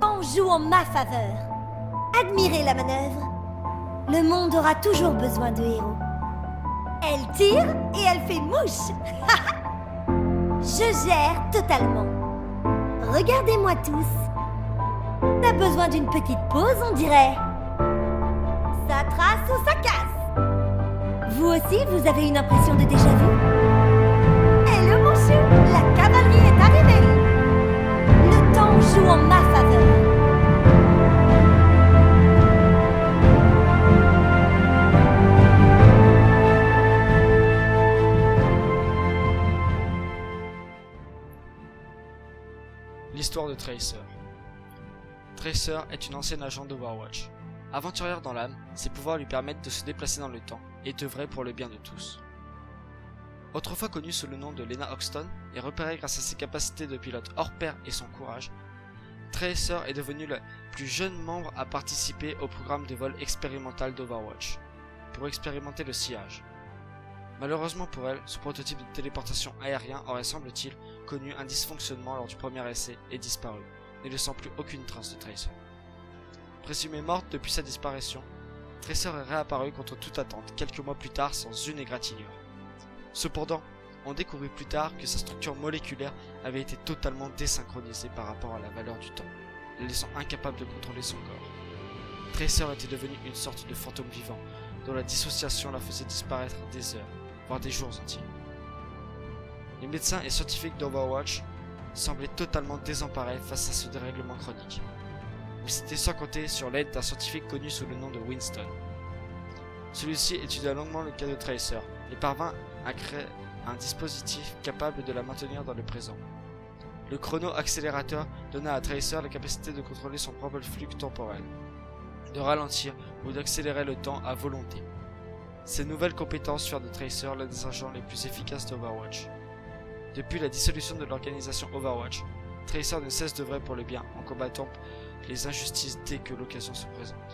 On joue en ma faveur. Admirez la manœuvre. Le monde aura toujours besoin de héros. Elle tire et elle fait mouche. Je gère totalement. Regardez-moi tous. T'as besoin d'une petite pause, on dirait. Ça trace ou ça casse. Vous aussi, vous avez une impression de déjà-vu? Hello mon chou, la cavalerie est arrivée. Le temps joue en ma faveur. L'histoire de Tracer. Tracer est une ancienne agent d'Overwatch. Aventurière dans l'âme, ses pouvoirs lui permettent de se déplacer dans le temps et d'œuvrer pour le bien de tous. Autrefois connue sous le nom de Lena Hoxton et repérée grâce à ses capacités de pilote hors pair et son courage, Tracer est devenue le plus jeune membre à participer au programme de vol expérimental d'Overwatch, pour expérimenter le sillage. Malheureusement pour elle, ce prototype de téléportation aérien aurait, semble-t-il, connu un dysfonctionnement lors du premier essai et disparu, ne laissant plus aucune trace de Tracer. Présumée morte depuis sa disparition, Tracer est réapparue contre toute attente quelques mois plus tard sans une égratignure. Cependant, on découvrit plus tard que sa structure moléculaire avait été totalement désynchronisée par rapport à la valeur du temps, la laissant incapable de contrôler son corps. Tracer était devenue une sorte de fantôme vivant, dont la dissociation la faisait disparaître des heures, voire des jours entiers. Les médecins et scientifiques d'Overwatch semblaient totalement désemparés face à ce dérèglement chronique. Mais c'était sans compter sur l'aide d'un scientifique connu sous le nom de Winston. Celui-ci étudia longuement le cas de Tracer et parvint à créer un dispositif capable de la maintenir dans le présent. Le chrono-accélérateur donna à Tracer la capacité de contrôler son propre flux temporel, de ralentir ou d'accélérer le temps à volonté. Ces nouvelles compétences firent de Tracer l'un des agents les plus efficaces d'Overwatch. Depuis la dissolution de l'organisation Overwatch, Tracer ne cesse d'œuvrer pour le bien en combattant les injustices dès que l'occasion se présente.